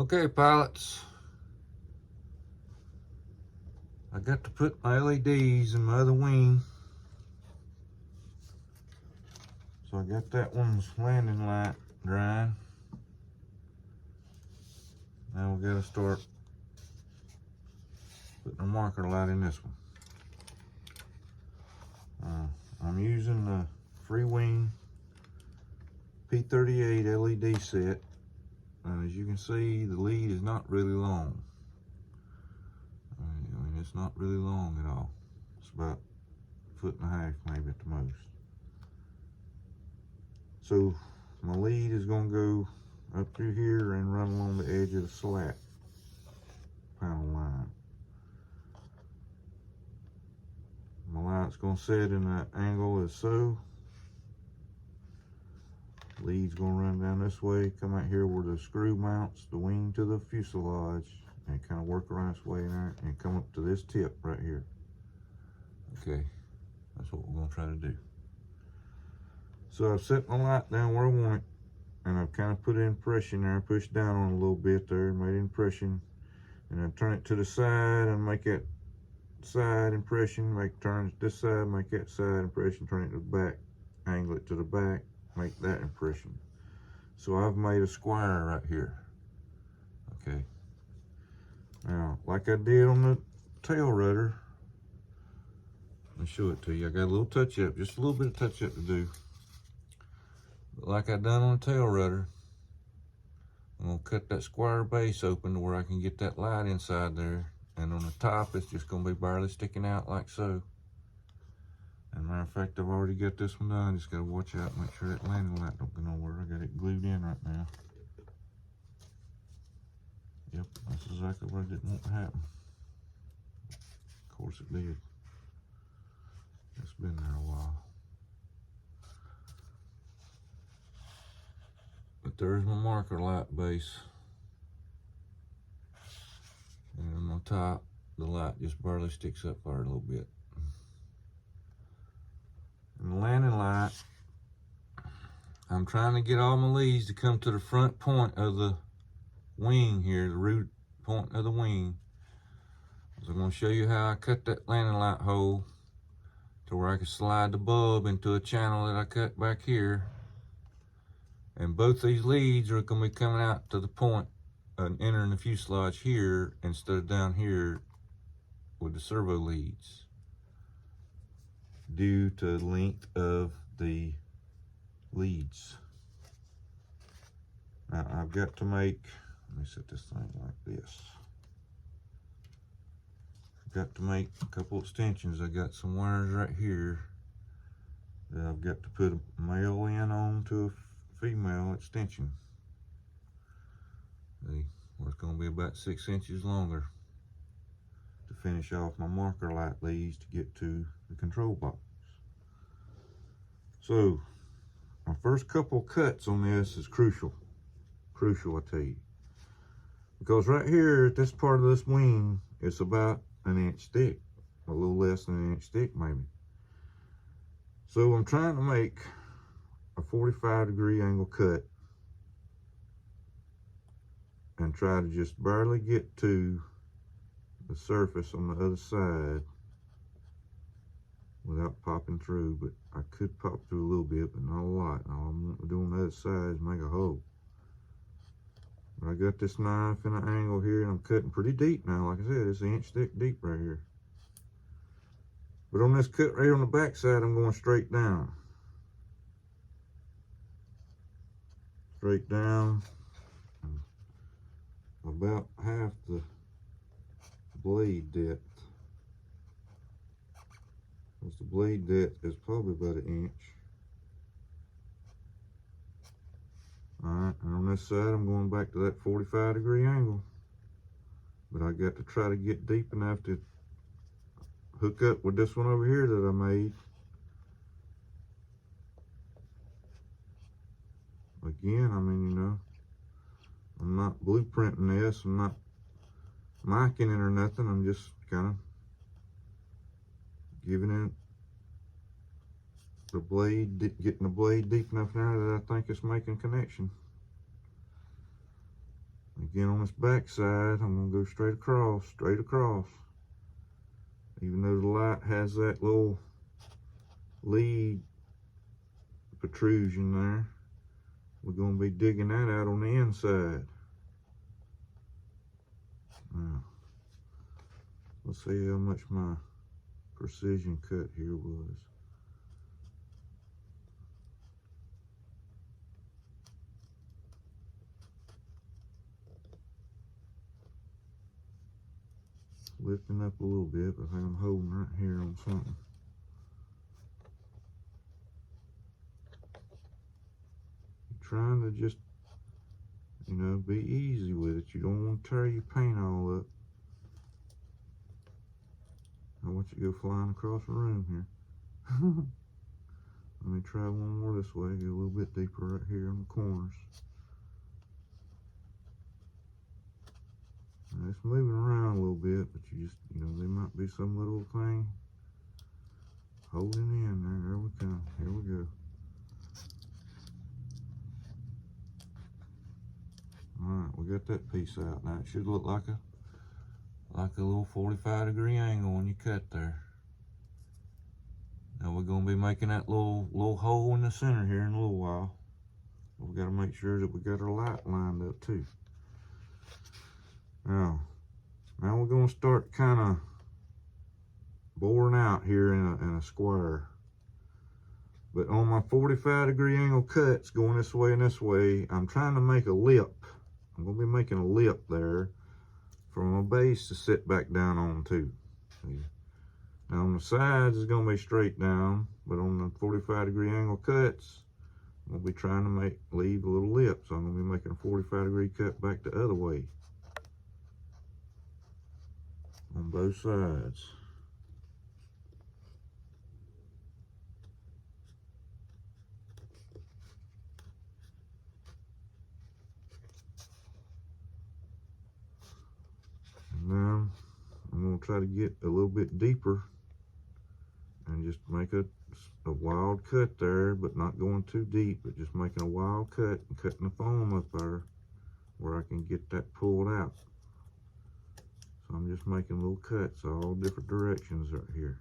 Okay, pilots, I got to put my LEDs in my other wing. So I got that one's landing light drying. Now we gotta start putting a marker light in this one. I'm using the Freewing P38 LED set. And as you can see, the lead is not really long. I mean, it's not really long at all. It's about 1.5 feet maybe at the most. So my lead is going to go up through here and run along the edge of the slat panel line. My light's going to set in that angle as so. Lead's going to run down this way, come out here where the screw mounts the wing to the fuselage, and kind of work around this way in there and come up to this tip right here. Okay, that's what we're going to try to do. So I've set my light down where I want it, and I've kind of put an impression there, pushed down on it a little bit there, made an impression, and I turn it to the side and make that side impression, turn it this side, make that side impression, turn it to the back, angle it to the back, make that impression. So I've made a square right here. Okay. Now, like I did on the tail rudder, let me show it to you. I got a little touch up, just a little bit of touch up to do. But like I done on the tail rudder, I'm gonna cut that square base open to where I can get that light inside there. And on the top, it's just gonna be barely sticking out like so. And matter of fact, I've already got this one done. Just gotta watch out, make sure that landing light don't go nowhere. I got it glued in right now. Yep, that's exactly what I didn't want to happen. Of course it did. It's been there a while. But there's my marker light base. And on the top, the light just barely sticks up there a little bit. And the landing light, I'm trying to get all my leads to come to the front point of the wing here, the root point of the wing. So I'm going to show you how I cut that landing light hole to where I can slide the bulb into a channel that I cut back here. And both these leads are going to be coming out to the point and entering the fuselage here instead of down here with the servo leads, due to the length of the leads. Now I've got to make, let me set this thing like this. I've got to make a couple extensions. I got some wires right here that I've got to put a male in on to a female extension. See, well, it's going to be about 6 inches longer to finish off my marker light leads to get to the control box. So my first couple cuts on this is crucial, I tell you, because right here at this part of this wing, it's about 1 inch thick, a little less than 1 inch thick maybe. So I'm trying to make a 45-degree angle cut and try to just barely get to the surface on the other side without popping through. But I could pop through a little bit, but not a lot. All I'm going to do on the other side is make a hole. But I got this knife in an angle here, and I'm cutting pretty deep now. Like I said, it's 1 inch thick deep right here. But on this cut right here on the back side, I'm going straight down. Straight down. About half the blade depth. Because the blade depth is probably about 1 inch. Alright, and on this side I'm going back to that 45-degree angle. But I got to try to get deep enough to hook up with this one over here that I made. Again, I mean, you know, I'm not blueprinting this, I'm not micing it or nothing, I'm just kind of giving it the blade, getting the blade deep enough now that I think it's making connection. Again, on this back side, I'm gonna go straight across, Even though the light has that little lead protrusion there, we're gonna be digging that out on the inside. Now, let's see how much my precision cut here was. Lifting up a little bit, but I think I'm holding right here on something. Trying to just, you know, be easy with it. You don't want to tear your paint all up. I want you to go flying across the room here. Let me try one more this way, get a little bit deeper right here on the corners. Now it's moving around a little bit, but you just, you know, there might be some little thing holding in there. There we come. Here we go. Alright, we got that piece out. Now it should look like a little 45-degree angle when you cut there. Now we're gonna be making that little hole in the center here in a little while. We gotta make sure that we got our light lined up too. Now we're gonna start kind of boring out here in a square. But on my 45-degree angle cuts going this way and this way, I'm trying to make a lip. I'm gonna be making a lip there for my base to sit back down on too. See? Now on the sides it's gonna be straight down, but on the 45-degree angle cuts, I'm gonna be trying to leave a little lip. So I'm gonna be making a 45-degree cut back the other way on both sides. And now I'm gonna try to get a little bit deeper and just make a wild cut there, but not going too deep, but just making a wild cut and cutting the foam up there where I can get that pulled out. So I'm just making little cuts all different directions right here.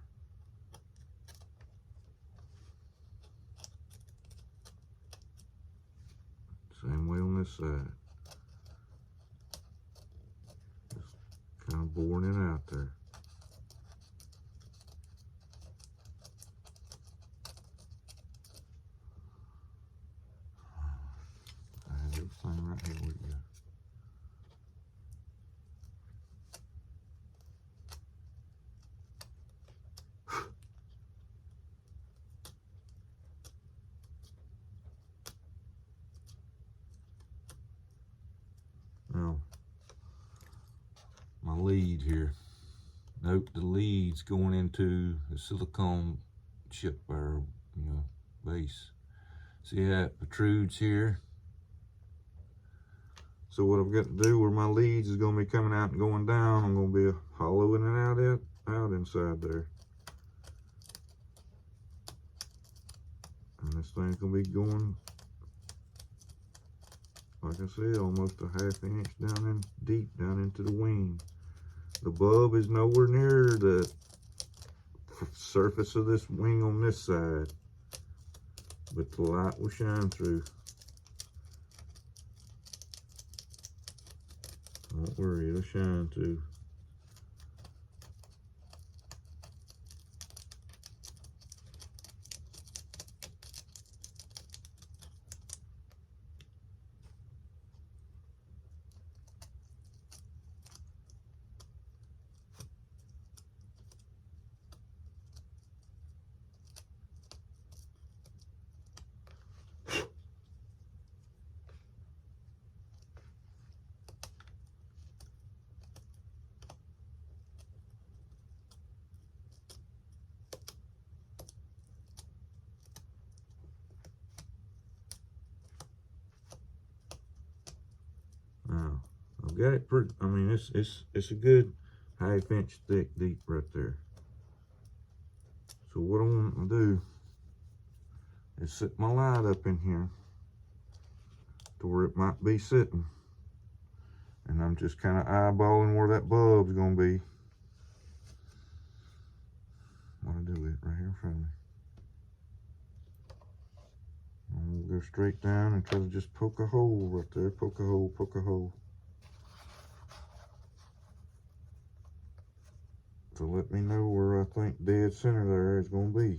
Same way on this side. Just kind of boring it out there. I have everything right here with you. Now, my lead here. Note the lead's going into the silicone chip or, you know, base. See how it protrudes here? So what I've got to do where my leads is going to be coming out and going down, I'm going to be hollowing it out inside there. And this thing's going to be going, like I said, almost a ½ inch down in deep down into the wing. The bulb is nowhere near the surface of this wing on this side, but the light will shine through. Don't worry, it'll shine too. Now, I've got it pretty, I mean, it's a good ½ inch thick deep right there. So what I want to do is set my light up in here to where it might be sitting. And I'm just kind of eyeballing where that bulb's gonna be. What I do it right here in front of me. I'm gonna go straight down and try to just poke a hole right there. Poke a hole, poke a hole. So let me know where I think dead center there is gonna be.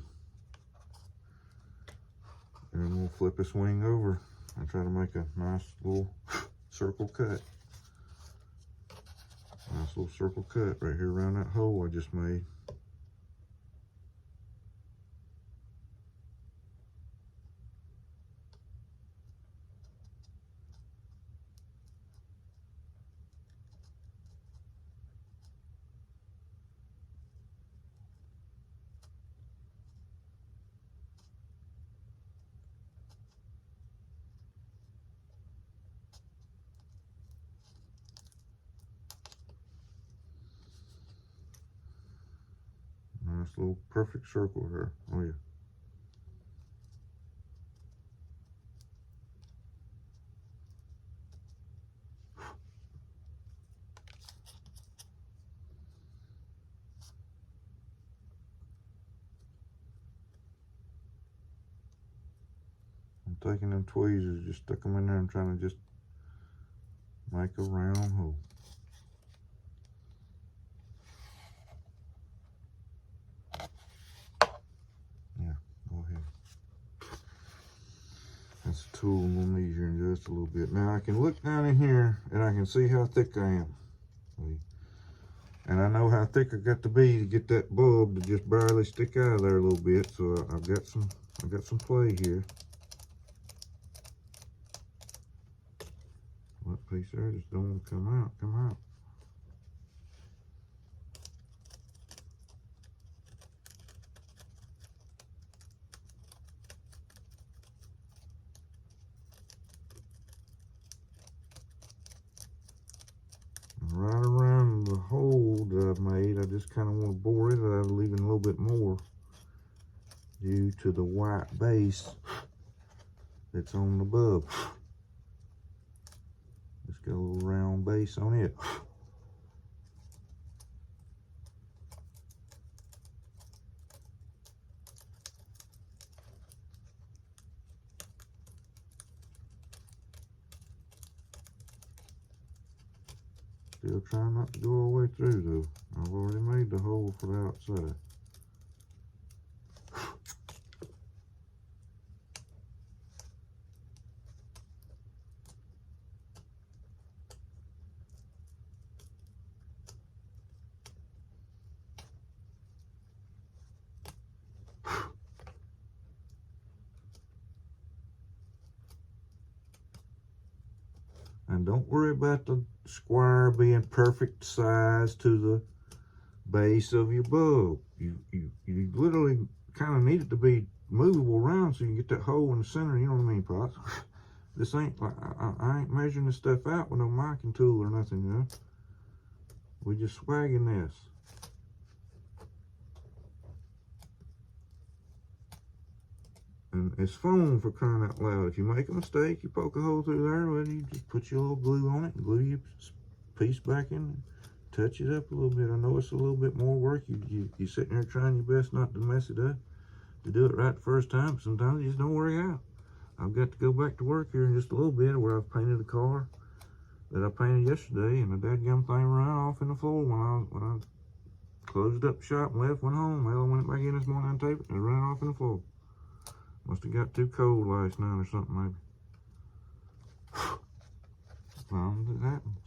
And then we'll flip this wing over and try to make a nice little circle cut. Nice little circle cut right here around that hole I just made. Nice little perfect circle here. Oh yeah. I'm taking them tweezers, just stuck them in there and trying to just make a round hole. Yeah, go ahead. That's a tool I'm gonna need here in just a little bit. Now I can look down in here and I can see how thick I am. And I know how thick I got to be to get that bulb to just barely stick out of there a little bit. So I've got some play here. That piece there just don't want to come out. Right around the hole that I've made, I just kind of want to bore it out, leaving a little bit more due to the white base that's on the bulb. It's got a little round base on it. Still trying not to go all the way through though. I've already made the hole for the outside. And don't worry about the square being perfect size to the base of your bulb. You literally kind of need it to be movable around so you can get that hole in the center, you know what I mean, Pops? This ain't like, I ain't measuring this stuff out with no marking tool or nothing, you know? We just swagging this. And it's foam, for crying out loud. If you make a mistake, you poke a hole through there, well, you just put your little glue on it and glue your piece back in, touch it up a little bit. I know it's a little bit more work. You're sitting there trying your best not to mess it up, to do it right the first time. Sometimes it just don't work out. I've got to go back to work here in just a little bit where I've painted a car that I painted yesterday, and the dadgum thing ran off in the floor when I closed up shop and went home. Well, I went back in this morning and taped it, and it ran off in the floor. Must have got too cold last night or something, maybe. Well, it happens.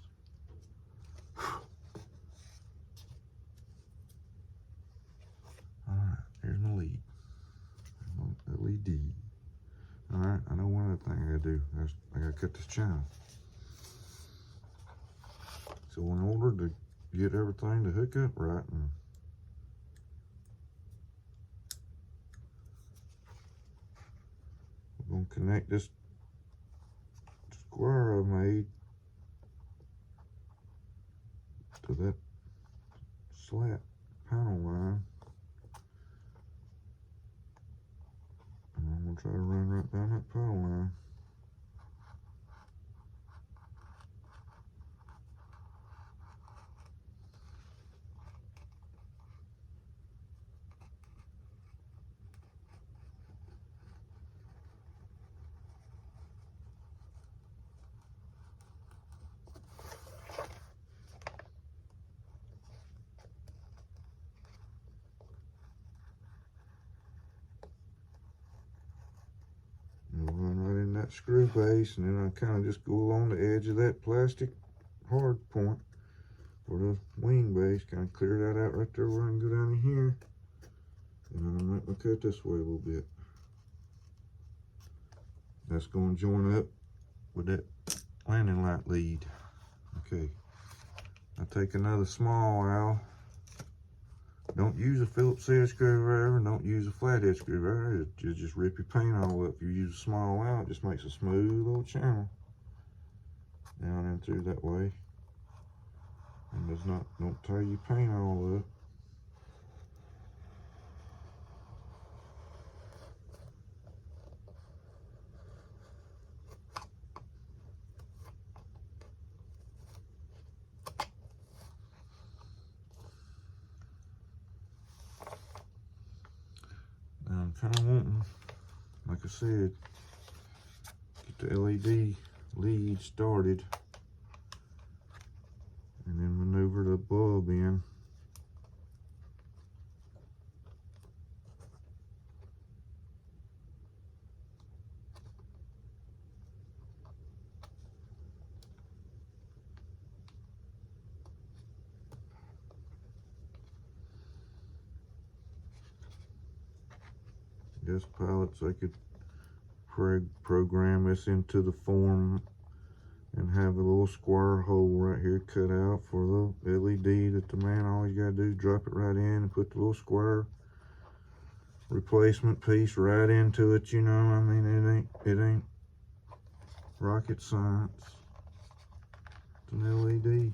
Alright, here's my lead. LED. Alright, I know one other thing I gotta do. I gotta cut this channel. So in order to get everything to hook up right, and we're gonna connect this square I made to that slat panel line. And I'm gonna try to run right down that panel line. screw base, and then I kind of just go along the edge of that plastic hard point for the wing base, kind of clear that out right there where I can go down in here. And I'm going to make my cut this way a little bit. That's going to join up with that landing light lead. Okay, I take another small Allen. Don't use a Phillips head screwdriver, don't use a flathead screwdriver, it just rip your paint all up. If you use a small Allen, it just makes a smooth little channel down and through that way. And don't tear your paint all up. Now I'm kind of wanting, like I said, get the LED lead started and then maneuver the bulb in. This pilots, I could program this into the form and have a little square hole right here cut out for the LED that the man always got to do is drop it right in and put the little square replacement piece right into it. You know, I mean, it ain't rocket science. It's an LED.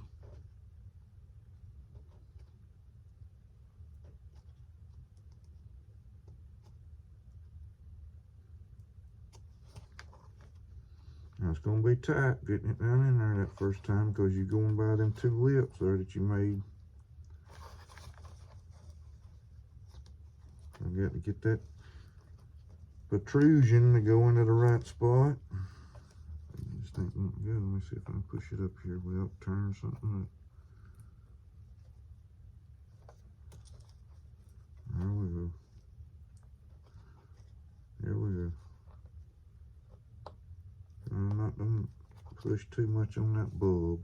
Now it's going to be tight getting it down in there that first time because you're going by them two lips there that you made. I've got to get that protrusion to go into the right spot. This ain't looking good. Let me see if I can push it up here without turning something up. There we go. There we go. I'm not going to push too much on that bulb.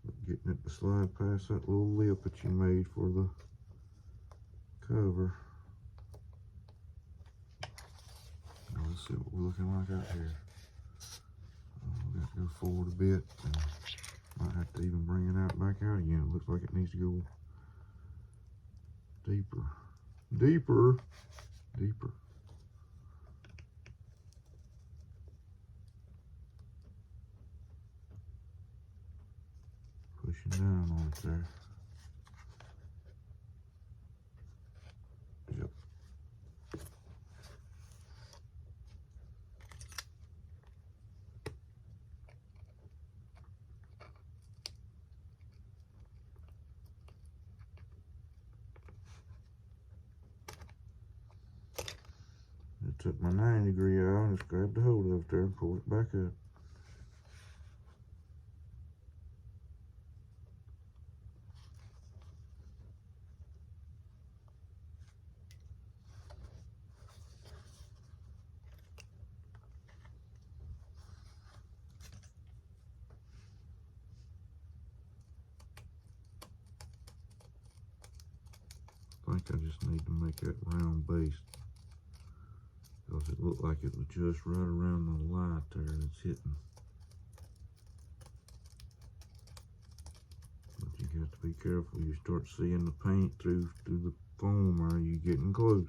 But getting it to slide past that little lip that you made for the cover. Now let's see what we're looking like out here. We got to go forward a bit. And might have to even bring it out back out again. It looks like it needs to go deeper. Deeper. Deeper. Pushing down on it there. Yep. I took my 90-degree out and just grabbed the hold of it there and pulled it back up. I think I just need to make that round base because it looked like it was just right around the light there that's hitting. But you got to be careful. You start seeing the paint through the foam, or you getting close.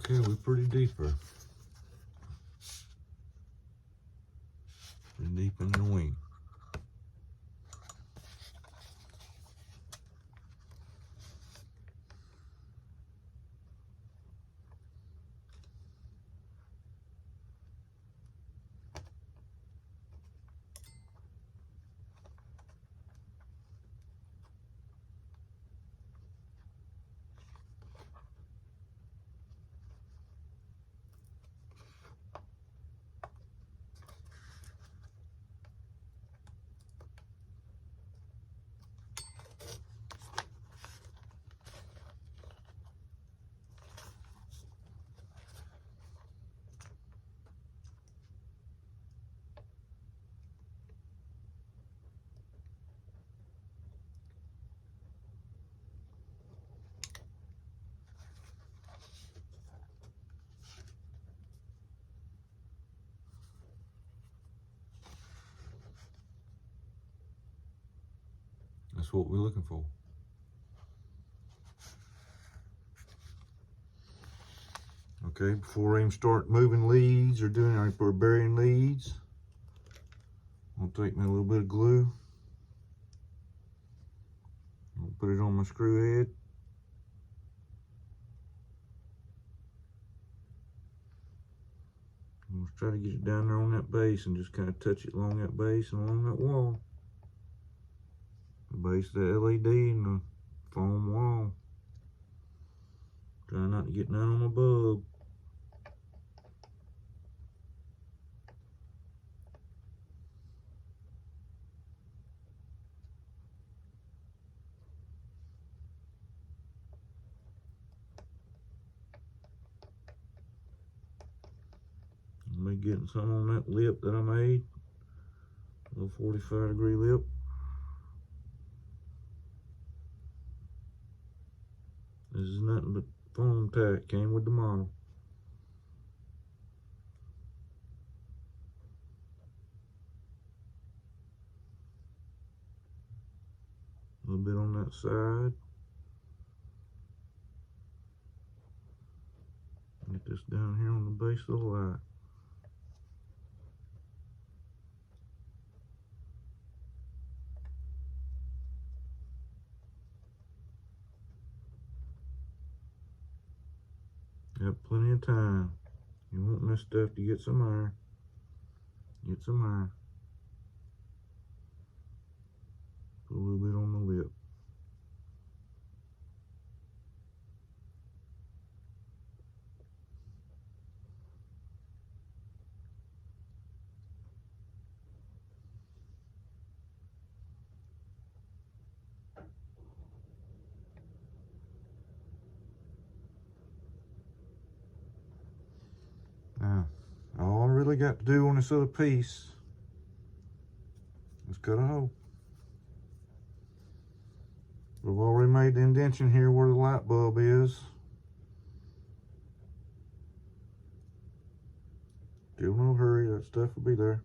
Okay, we're pretty deeper. Pretty deep in the wing. That's what we're looking for. Okay, before I even start moving leads or doing anything for burying leads, I'll take me a little bit of glue. I'll put it on my screw head. I'm gonna try to get it down there on that base and just kind of touch it along that base and along that wall. The base of the LED and the foam wall. Try not to get none on my bulb. I'm gonna be getting some on that lip that I made. A little 45-degree lip. This is nothing but foam tack, came with the model. A little bit on that side. Get this down here on the base of the light. Got plenty of time. You want this stuff to get some iron. Get some iron. Put a little bit on the lip. Now, all I really got to do on this other piece is cut a hole. We've already made the indentation here where the light bulb is. Still no hurry, that stuff will be there.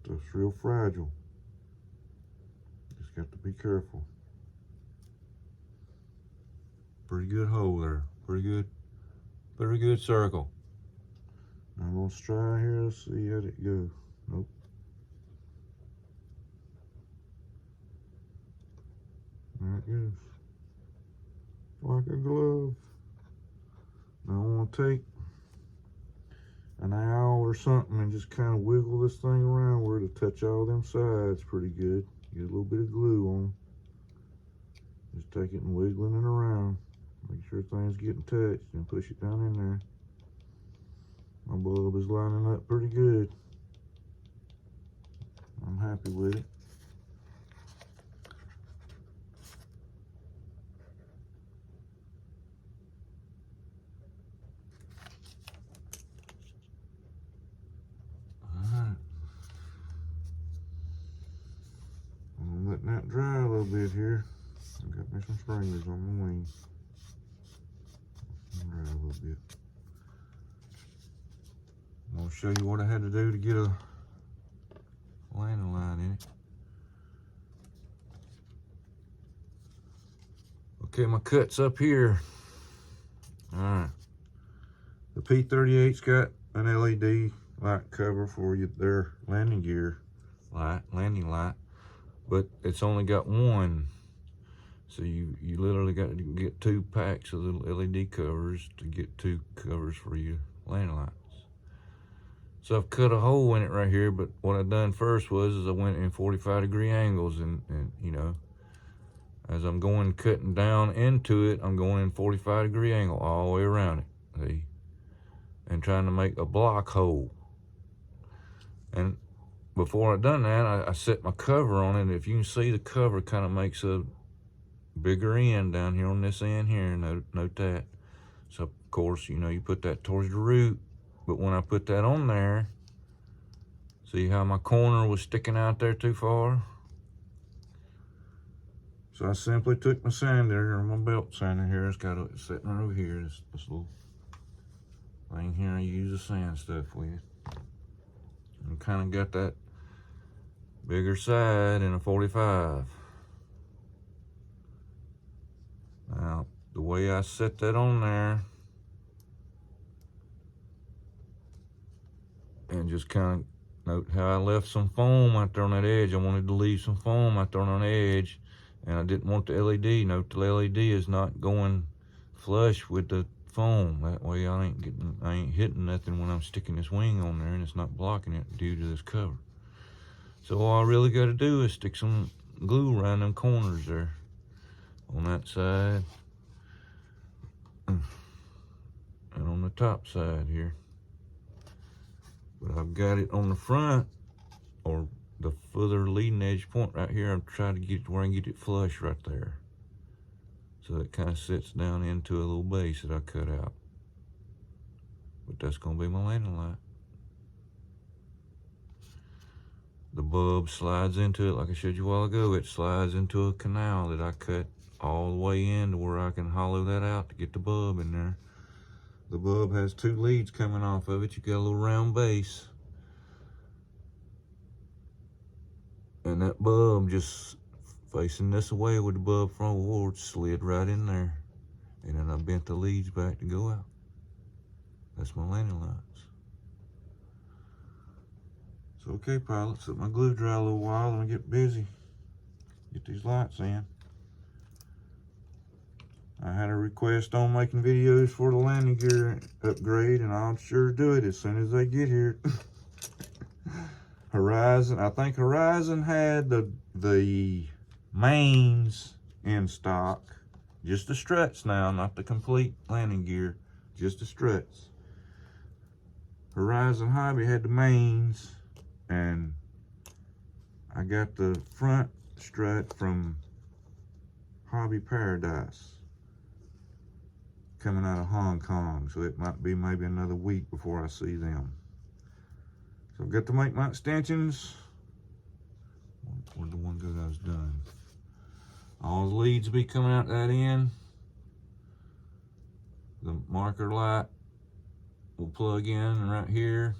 Stuff's real fragile. Just got to be careful. Pretty good hole there. Pretty good circle. Now I'm gonna try here, let's see how it go. Nope. There it goes. Like a glove. Now I want to take an awl or something and just kind of wiggle this thing around where to touch all them sides pretty good. Get a little bit of glue on. Just take it and wiggling it around. Make sure things getting touched and push it down in there. My bulb is lining up pretty good. I'm happy with it. little bit here. I got me some springers on the wing. Right a little bit. I'm gonna show you what I had to do to get a landing line in it. Okay, my cut's up here. Alright. The P-38's got an LED light cover for their landing gear light, landing light, but it's only got one. So you literally got to get 2 packs of little LED covers to get 2 covers for your landing lights. So I've cut a hole in it right here, but what I done first was I went in 45-degree angles, and you know, as I'm going cutting down into it, I'm going in 45-degree angle all the way around it, see, and trying to make a block hole. And before I done that, I set my cover on it. If you can see, the cover kind of makes a bigger end down here on this end here. Note that. So of course, you know, you put that towards the root, but when I put that on there, see how my corner was sticking out there too far? So I simply took my sander, or my belt sander here. It's got it sitting right over here. This little thing here I use the sand stuff with. And kind of got that bigger side in a 45. Now, the way I set that on there, and just kind of note how I left some foam out there on that edge. I wanted to leave some foam out there on the edge, and I didn't want the LED. Note the LED is not going flush with the foam. That way I ain't hitting nothing when I'm sticking this wing on there, and it's not blocking it due to this cover. So all I really got to do is stick some glue around them corners there on that side and on the top side here. But I've got it on the front, or the further leading edge point right here. I'm trying to get it where I can get it flush right there. So it kind of sits down into a little base that I cut out. But that's going to be my landing light. The bulb slides into it, like I showed you a while ago. It slides into a canal that I cut all the way in to where I can hollow that out to get the bulb in there. The bulb has 2 leads coming off of it. You got a little round base. And that bulb just facing this away with the bulb forward slid right in there. And then I bent the leads back to go out. That's my landing lights. So okay, pilots, let my glue dry a little while. Let me get busy. Get these lights in. I had a request on making videos for the landing gear upgrade, and I'll sure do it as soon as they get here. Horizon, I think Horizon had the mains in stock, just the struts now, not the complete landing gear, just the struts. Horizon Hobby had the mains, and I got the front strut from Hobby Paradise, coming out of Hong Kong, so it might be maybe another week before I see them. So I've got to make my extensions. Where'd the one go that I was done? All the leads will be coming out that end. The marker light will plug in right here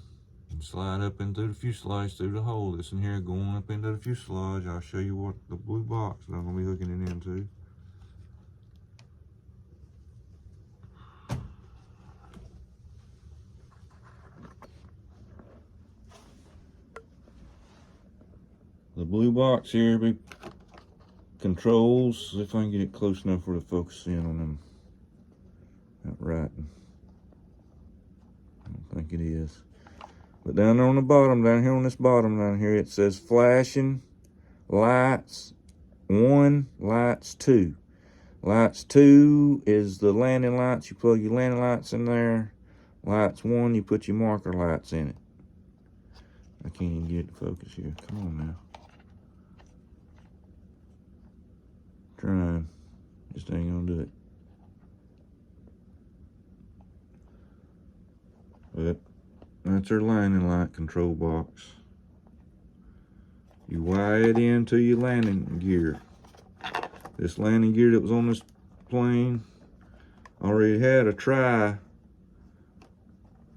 and slide up into the fuselage through the hole that's in here, going up into the fuselage. I'll show you what the blue box that I'm gonna be hooking it into. The blue box here be controls, if I can get it close enough for the focus in on them. Not right. I don't think it is. But down there on the bottom, down here on this bottom down here, it says flashing lights 1, lights 2. Lights 2 is the landing lights. You plug your landing lights in there. Lights 1, you put your marker lights in it. I can't even get it to focus here. Come on now. Trying. Just ain't gonna do it. But that's our landing light control box. You wire it into your landing gear. This landing gear that was on this plane already had a tri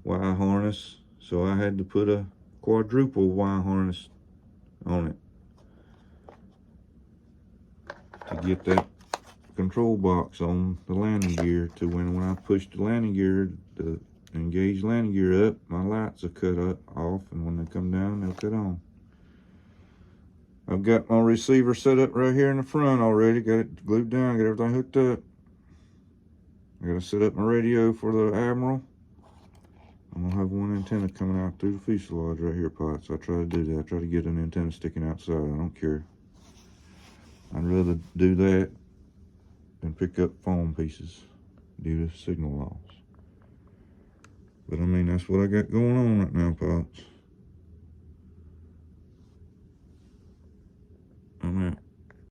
wire harness, so I had to put a quadruple wire harness on it to get that control box on the landing gear, to when I push the landing gear, the engage landing gear up, my lights are cut off, and when they come down, they'll cut on. I've got my receiver set up right here in the front already, got it glued down, got everything hooked up. I gotta set up my radio for the Admiral. I'm gonna have one antenna coming out through the fuselage right here, Potts. I try to do that. I try to get an antenna sticking outside. I don't care. I'd rather do that than pick up foam pieces due to signal loss. But I mean, that's what I got going on right now, Potts.